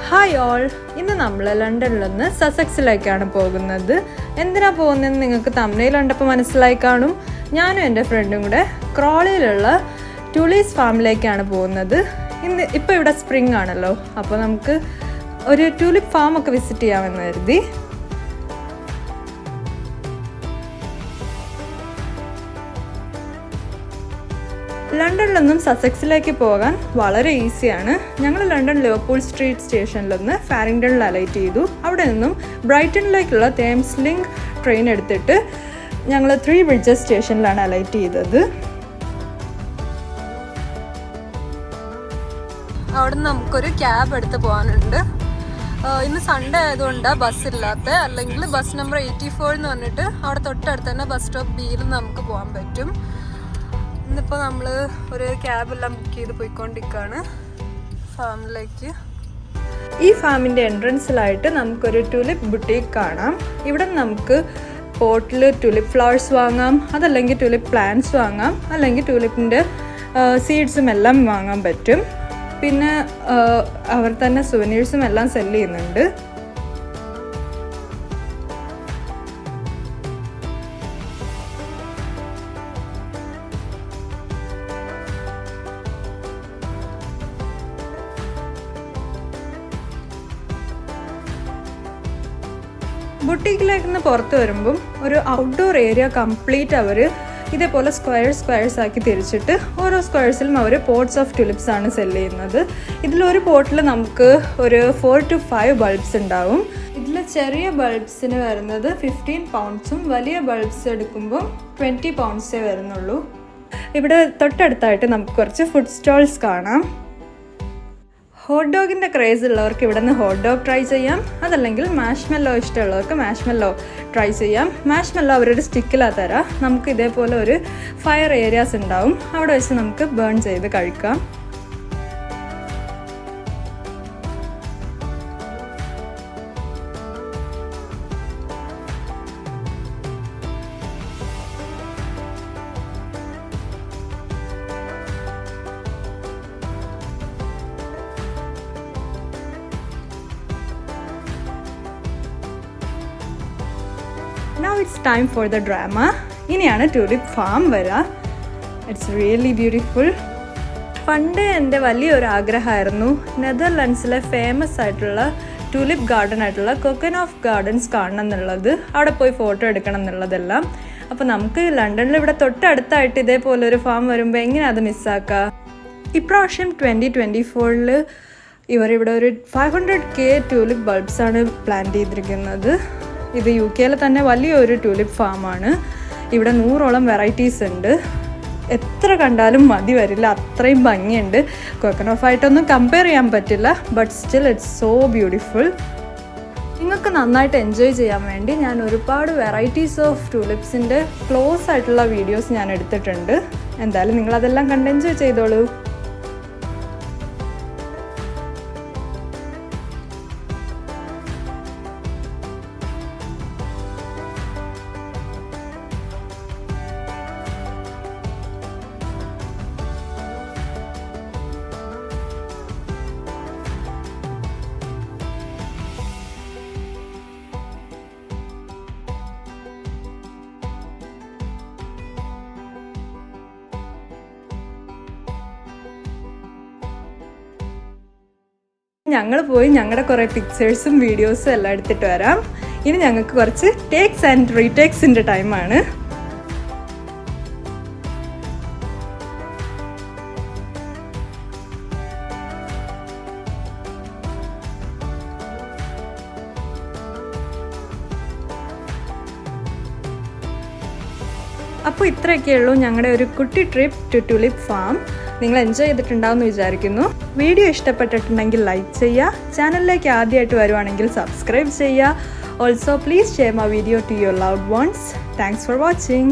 Hi all, ഇന്ന് നമ്മൾ ലണ്ടനിൽ നിന്ന് സസെക്സിലേക്കാണ് പോകുന്നത്. എന്തിനാ പോകുന്നതെന്ന് നിങ്ങൾക്ക് തംബ്നെയിൽ കണ്ടപ്പോൾ മനസ്സിലായി കാണും. ഞാനും എൻ്റെ ഫ്രണ്ടും കൂടെ ക്രോളിയിലുള്ള ടുലീസ് ഫാമിലേക്കാണ് പോകുന്നത്. ഇപ്പോൾ ഇവിടെ സ്പ്രിംഗ് ആണല്ലോ, അപ്പോൾ നമുക്ക് ഒരു ട്യൂലിപ്പ് ഫാമൊക്കെ വിസിറ്റ് ചെയ്യാമെന്ന് കരുതി. ലണ്ടനിൽ നിന്നും സസെക്സിലേക്ക് പോകാൻ വളരെ ഈസിയാണ്. ഞങ്ങൾ ലണ്ടൻ ലിവർപൂൾ സ്ട്രീറ്റ് സ്റ്റേഷനിൽ നിന്ന് ഫാരിങ്ടണിൽ അലൈറ്റ് ചെയ്തു. അവിടെ നിന്നും ബ്രൈറ്റണിലേക്കുള്ള തേംസ് ലിങ്ക് ട്രെയിൻ എടുത്തിട്ട് ഞങ്ങൾ 3 ബ്രിഡ്ജസ് സ്റ്റേഷനിലാണ് അലൈറ്റ് ചെയ്തത്. അവിടെ നിന്ന് നമുക്കൊരു ക്യാബ് എടുത്ത് പോകാനുണ്ട്. ഇന്ന് സൺഡേ ആയതുകൊണ്ട് ബസ്സില്ലാത്ത, അല്ലെങ്കിൽ ബസ് നമ്പർ 84 എന്ന് പറഞ്ഞിട്ട് അവിടെ തൊട്ടടുത്ത് തന്നെ ബസ് സ്റ്റോപ്പ് ബിയിൽ നമുക്ക് പോകാൻ പറ്റും. ഇന്നിപ്പോൾ നമ്മൾ ഒരു ക്യാബെല്ലാം ബുക്ക് ചെയ്ത് പോയിക്കൊണ്ടിരിക്കുകയാണ് ഫാമിലേക്ക്. ഈ ഫാമിൻ്റെ എൻട്രൻസിലായിട്ട് നമുക്കൊരു ട്യൂലിപ്പ് ബുട്ടീക്ക് കാണാം. ഇവിടെ നമുക്ക് പോട്ടിൽ ട്യൂലിപ്പ് ഫ്ലവേഴ്സ് വാങ്ങാം, അതല്ലെങ്കിൽ ട്യൂലിപ്പ് പ്ലാന്റ്സ് വാങ്ങാം, അല്ലെങ്കിൽ ട്യൂലിപ്പിൻ്റെ സീഡ്സും എല്ലാം വാങ്ങാൻ പറ്റും. പിന്നെ അവർ തന്നെ സുവനീഴ്സും എല്ലാം സെല് ചെയ്യുന്നുണ്ട്. ബുട്ടീക്കിലേക്ക് നിന്ന് പുറത്ത് വരുമ്പം ഒരു ഔട്ട്ഡോർ ഏരിയ കംപ്ലീറ്റ് അവർ ഇതേപോലെ സ്ക്വയർസ് ആക്കി തിരിച്ചിട്ട് ഓരോ സ്ക്വയർസിലും അവർ പോട്ട്സ് ഓഫ് ട്യൂലിപ്സ് ആണ് സെല് ചെയ്യുന്നത്. ഇതിലൊരു പോട്ടിൽ നമുക്ക് ഒരു 4 to 5 ബൾബ്സ് ഉണ്ടാവും. ഇതിൽ ചെറിയ ബൾബ്സിന് വരുന്നത് 15 പൗണ്ട്സും വലിയ ബൾബ്സ് എടുക്കുമ്പോൾ 20 പൗണ്ട്സേ വരുന്നുള്ളൂ. ഇവിടെ തൊട്ടടുത്തായിട്ട് നമുക്ക് കുറച്ച് ഫുഡ് സ്റ്റോൾസ് കാണാം. ഹോട്ട് ഡോഗിൻ്റെ ക്രേസ് ഉള്ളവർക്ക് ഇവിടെ നിന്ന് ഹോട്ട് ഡോഗ് ട്രൈ ചെയ്യാം, അതല്ലെങ്കിൽ മാഷ്മെല്ലോ ഇഷ്ടമുള്ളവർക്ക് മാഷ്മെല്ലോ ട്രൈ ചെയ്യാം. മാഷ്മെല്ലോ അവരൊരു സ്റ്റിക്കിലാണ് തരാം. നമുക്ക് ഇതേപോലെ ഒരു ഫയർ ഏരിയാസ് ഉണ്ടാവും, അവിടെ വെച്ച് നമുക്ക് ബേൺ ചെയ്ത് കഴിക്കാം. Now it's time for the drama. ഇനിയാണ് ട്യൂലിപ്പ് ഫാം വരിക. It's really beautiful. പണ്ട് എൻ്റെ വലിയൊരു ആഗ്രഹമായിരുന്നു നെതർലാൻഡ്സിലെ ഫേമസ് ആയിട്ടുള്ള ട്യൂലിപ്പ് ഗാർഡൻ ആയിട്ടുള്ള കൊക്കനോഫ് ഗാർഡൻസ് കാണണം എന്നുള്ളത്, അവിടെ പോയി ഫോട്ടോ എടുക്കണം എന്നുള്ളതെല്ലാം. അപ്പോൾ നമുക്ക് ലണ്ടനിൽ ഇവിടെ തൊട്ടടുത്തായിട്ട് ഇതേപോലെ ഒരു ഫാം വരുമ്പോൾ എങ്ങനെ അത് മിസ്സാക്കുക? ഇപ്രാവശ്യം 2024 ഇവരിവിടെ ഒരു 500k ട്യൂലിപ്പ് ബൾബ്സാണ് പ്ലാൻ ചെയ്തിരിക്കുന്നത്. ഇത് UK തന്നെ വലിയൊരു ട്യൂലിപ്പ് ഫാമാണ്. ഇവിടെ 100ഓളം വെറൈറ്റീസ് ഉണ്ട്. എത്ര കണ്ടാലും മതി വരില്ല, അത്രയും ഭംഗിയുണ്ട്. കൊക്കനോഫായിട്ടൊന്നും കമ്പയർ ചെയ്യാൻ പറ്റില്ല, but still it's so beautiful. നിങ്ങൾക്ക് നന്നായിട്ട് എൻജോയ് ചെയ്യാൻ വേണ്ടി ഞാൻ ഒരുപാട് വെറൈറ്റീസ് ഓഫ് ട്യൂലിപ്സിൻ്റെ ക്ലോസ് ആയിട്ടുള്ള വീഡിയോസ് ഞാൻ എടുത്തിട്ടുണ്ട്. എന്തായാലും നിങ്ങളതെല്ലാം കണ്ട് എൻജോയ് ചെയ്തോളൂ. ഞങ്ങൾ പോയി ഞങ്ങളുടെ കുറേ പിക്ചേഴ്സും വീഡിയോസും എല്ലാം എടുത്തിട്ട് വരാം. ഇനി ഞങ്ങൾക്ക് കുറച്ച് ടേക്സ് ആൻഡ് റീടേക്സിൻ്റെ ടൈമാണ്. അപ്പോൾ ഇത്രയൊക്കെയുള്ളൂ ഞങ്ങളുടെ ഒരു കുട്ടി ട്രിപ്പ് ടു ട്യൂലിപ്പ് ഫാം. നിങ്ങൾ എൻജോയ് ചെയ്തിട്ടുണ്ടാവുമെന്ന് വിചാരിക്കുന്നു. വീഡിയോ ഇഷ്ടപ്പെട്ടിട്ടുണ്ടെങ്കിൽ ലൈക്ക് ചെയ്യുക, ചാനലിലേക്ക് ആദ്യമായിട്ട് വരുവാണെങ്കിൽ സബ്സ്ക്രൈബ് ചെയ്യുക. Also please share my video to your loved ones. Thanks for watching.